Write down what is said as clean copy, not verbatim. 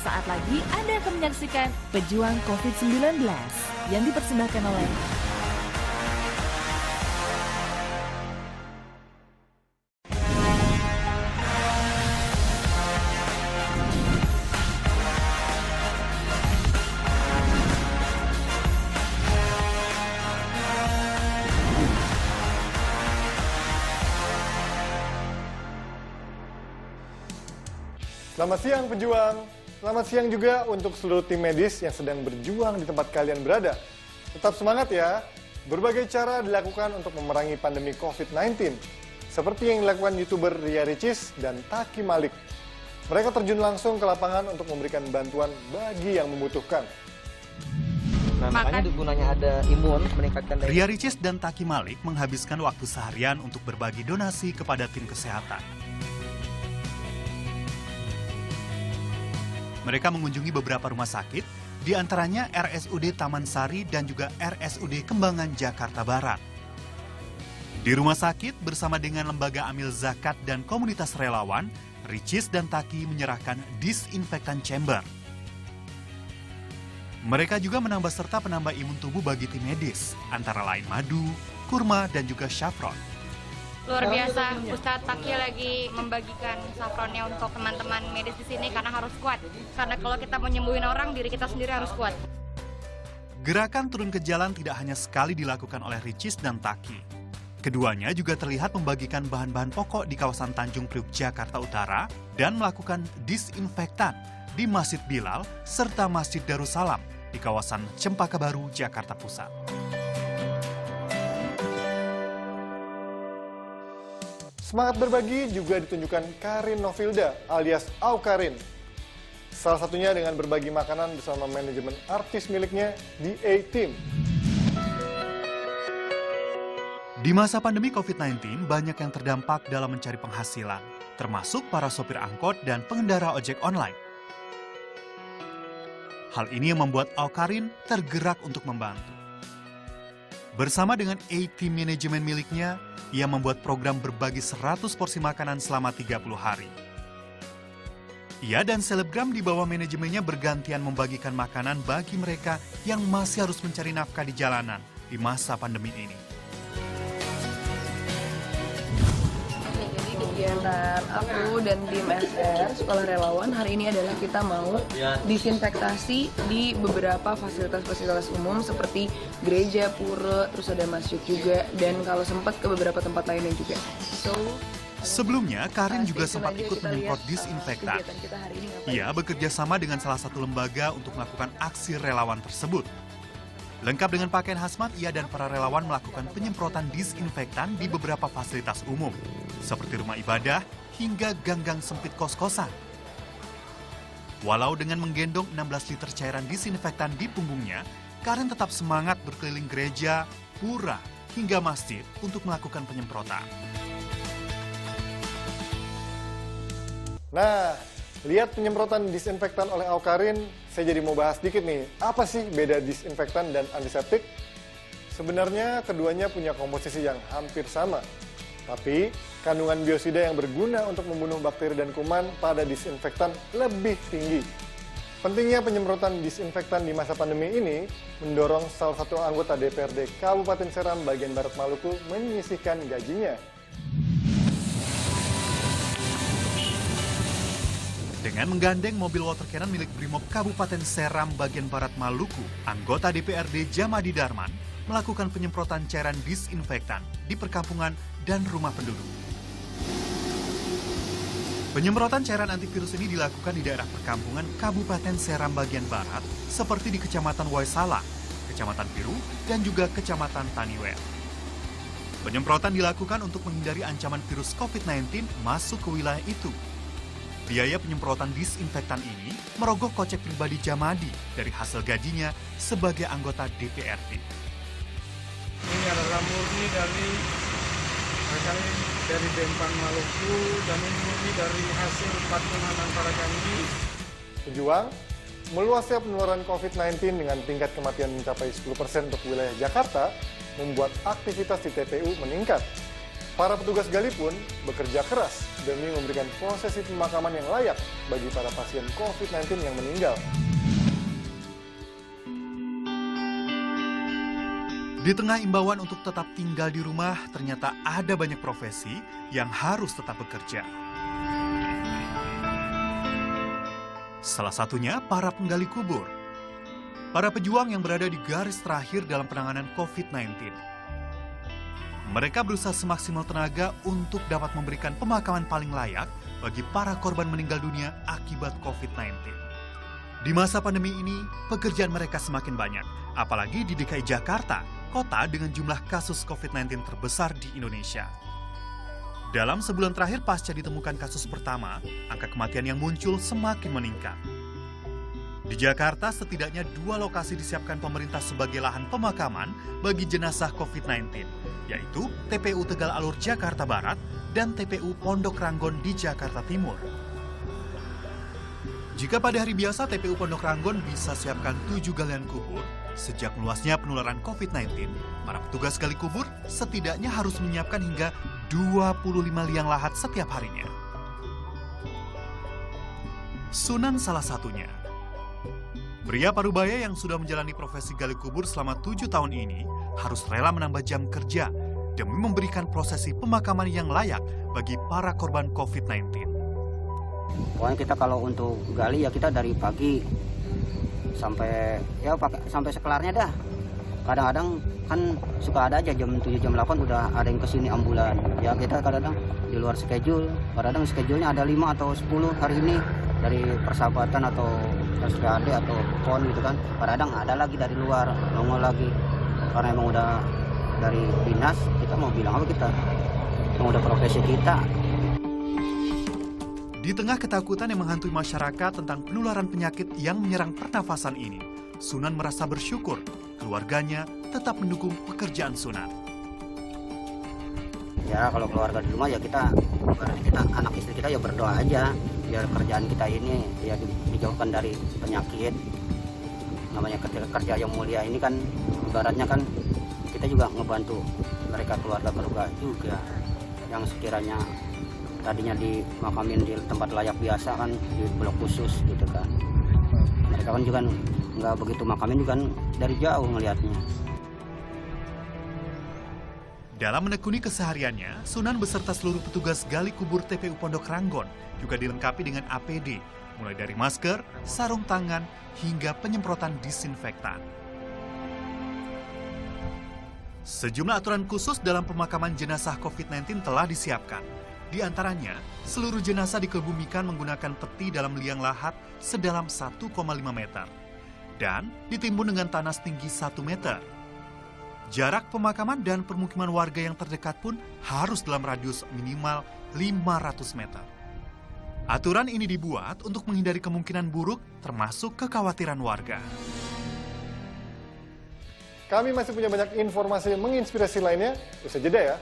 Sesaat lagi Anda akan menyaksikan Pejuang COVID-19 yang dipersembahkan oleh Selamat siang pejuang, selamat siang juga untuk seluruh tim medis yang sedang berjuang di tempat kalian berada. Tetap semangat ya, berbagai cara dilakukan untuk memerangi pandemi COVID-19. Seperti yang dilakukan YouTuber Ria Ricis dan Taki Malik. Mereka terjun langsung ke lapangan untuk memberikan bantuan bagi yang membutuhkan. Nah, makanya gunanya ada imun meningkatkan daya. Ria Ricis dan Taki Malik menghabiskan waktu seharian untuk berbagi donasi kepada tim kesehatan. Mereka mengunjungi beberapa rumah sakit, di antaranya RSUD Taman Sari dan juga RSUD Kembangan, Jakarta Barat. Di rumah sakit, bersama dengan lembaga amil zakat dan komunitas relawan, Ricis dan Taki menyerahkan disinfektan chamber. Mereka juga menambah serta penambah imun tubuh bagi tim medis, antara lain madu, kurma, dan juga saffron. Luar biasa, Ustadz Taki lagi membagikan saffronnya untuk teman-teman medis di sini karena harus kuat. Karena kalau kita mau nyembuhin orang, diri kita sendiri harus kuat. Gerakan turun ke jalan tidak hanya sekali dilakukan oleh Ricis dan Taki. Keduanya juga terlihat membagikan bahan-bahan pokok di kawasan Tanjung Priuk, Jakarta Utara dan melakukan disinfektan di Masjid Bilal serta Masjid Darussalam di kawasan Cempaka Baru, Jakarta Pusat. Semangat berbagi juga ditunjukkan Karin Novilda alias Aukarin. Salah satunya dengan berbagi makanan bersama manajemen artis miliknya di A-Team. Di masa pandemi COVID-19, banyak yang terdampak dalam mencari penghasilan, termasuk para sopir angkot dan pengendara ojek online. Hal ini yang membuat Aukarin tergerak untuk membantu. Bersama dengan A-Team manajemen miliknya, ia membuat program berbagi 100 porsi makanan selama 30 hari. Ia dan selebgram di bawah manajemennya bergantian membagikan makanan bagi mereka yang masih harus mencari nafkah di jalanan di masa pandemi ini. Kegiatan aku dan tim SR, Sekolah Relawan, hari ini adalah kita mau disinfektasi di beberapa fasilitas-fasilitas umum seperti gereja, pura, terus ada masjid juga, dan kalau sempat ke beberapa tempat lainnya juga. Sebelumnya, Karin juga sempat ikut menyemprot disinfektan. Ia bekerja sama dengan salah satu lembaga untuk melakukan aksi relawan tersebut. Lengkap dengan pakaian hazmat, ia dan para relawan melakukan penyemprotan disinfektan di beberapa fasilitas umum, seperti rumah ibadah hingga gang-gang sempit kos-kosan. Walau dengan menggendong 16 liter cairan disinfektan di punggungnya, Karin tetap semangat berkeliling gereja, pura, hingga masjid untuk melakukan penyemprotan. Nah, lihat penyemprotan disinfektan oleh Aukarin, saya jadi mau bahas dikit nih, apa sih beda disinfektan dan antiseptik? Sebenarnya keduanya punya komposisi yang hampir sama. Tapi, kandungan biosida yang berguna untuk membunuh bakteri dan kuman pada disinfektan lebih tinggi. Pentingnya penyemprotan disinfektan di masa pandemi ini mendorong salah satu anggota DPRD Kabupaten Seram bagian Barat Maluku menyisihkan gajinya. Dengan menggandeng mobil water cannon milik Brimob Kabupaten Seram bagian Barat Maluku, anggota DPRD Jamadi Darman melakukan penyemprotan cairan disinfektan di perkampungan dan rumah penduduk. Penyemprotan cairan antivirus ini dilakukan di daerah perkampungan Kabupaten Seram bagian Barat seperti di Kecamatan Waisala, Kecamatan Biru, dan juga Kecamatan Taniwer. Penyemprotan dilakukan untuk menghindari ancaman virus COVID-19 masuk ke wilayah itu. Biaya penyemprotan disinfektan ini merogoh kocek pribadi Jamadi dari hasil gajinya sebagai anggota DPRD. Ini adalah murni dari Dempang Maluku dan ini murni dari hasil patungan antara kami. Pejuang, meluasnya penularan COVID-19 dengan tingkat kematian mencapai 10% untuk wilayah Jakarta membuat aktivitas di TPU meningkat. Para petugas gali pun bekerja keras demi memberikan prosesi pemakaman yang layak bagi para pasien COVID-19 yang meninggal. Di tengah imbauan untuk tetap tinggal di rumah, ternyata ada banyak profesi yang harus tetap bekerja. Salah satunya para penggali kubur. Para pejuang yang berada di garis terakhir dalam penanganan COVID-19. Mereka berusaha semaksimal tenaga untuk dapat memberikan pemakaman paling layak bagi para korban meninggal dunia akibat COVID-19. Di masa pandemi ini, pekerjaan mereka semakin banyak, apalagi di DKI Jakarta, kota dengan jumlah kasus COVID-19 terbesar di Indonesia. Dalam sebulan terakhir pasca ditemukan kasus pertama, angka kematian yang muncul semakin meningkat. Di Jakarta, setidaknya 2 lokasi disiapkan pemerintah sebagai lahan pemakaman bagi jenazah COVID-19, yaitu TPU Tegal Alur Jakarta Barat dan TPU Pondok Ranggon di Jakarta Timur. Jika pada hari biasa TPU Pondok Ranggon bisa siapkan 7 galian kubur, sejak meluasnya penularan COVID-19, para petugas gali kubur setidaknya harus menyiapkan hingga 25 liang lahat setiap harinya. Sunan salah satunya. Pria parubaya yang sudah menjalani profesi gali kubur selama 7 tahun ini harus rela menambah jam kerja demi memberikan prosesi pemakaman yang layak bagi para korban COVID-19. Pokoknya kita kalau untuk gali ya kita dari pagi sampai sekelarnya dah. Kadang-kadang kan suka ada aja jam 7 jam 8 udah ada yang kesini ambulan. Ya kita kadang-kadang di luar schedule, kadang-kadang schedule-nya ada 5 atau 10 hari ini dari Persahabatan atau SPAD atau PON gitu kan. Kadang-kadang ada lagi dari luar, nongol lagi. Karena emang udah dari dinas, kita mau bilang apa kita? Emang udah profesi kita. Di tengah ketakutan yang menghantui masyarakat tentang penularan penyakit yang menyerang pernafasan ini, Sunan merasa bersyukur keluarganya tetap mendukung pekerjaan Sunan. Ya kalau keluarga di rumah ya kita anak istri kita ya berdoa aja biar kerjaan kita ini ya dijauhkan dari penyakit. Namanya kerja yang mulia ini kan ibaratnya kan kita juga ngebantu mereka keluarga juga yang sekiranya tadinya dimakamin di tempat layak biasa kan di blok khusus gitu kan. Mereka kan juga nggak begitu makamin juga dari jauh ngelihatnya. Dalam menekuni kesehariannya, Sunan beserta seluruh petugas gali kubur TPU Pondok Ranggon juga dilengkapi dengan APD, mulai dari masker, sarung tangan, hingga penyemprotan disinfektan. Sejumlah aturan khusus dalam pemakaman jenazah COVID-19 telah disiapkan. Di antaranya, seluruh jenazah dikebumikan menggunakan peti dalam liang lahat sedalam 1,5 meter dan ditimbun dengan tanah setinggi 1 meter. Jarak pemakaman dan permukiman warga yang terdekat pun harus dalam radius minimal 500 meter. Aturan ini dibuat untuk menghindari kemungkinan buruk termasuk kekhawatiran warga. Kami masih punya banyak informasi yang menginspirasi lainnya, usai jeda ya.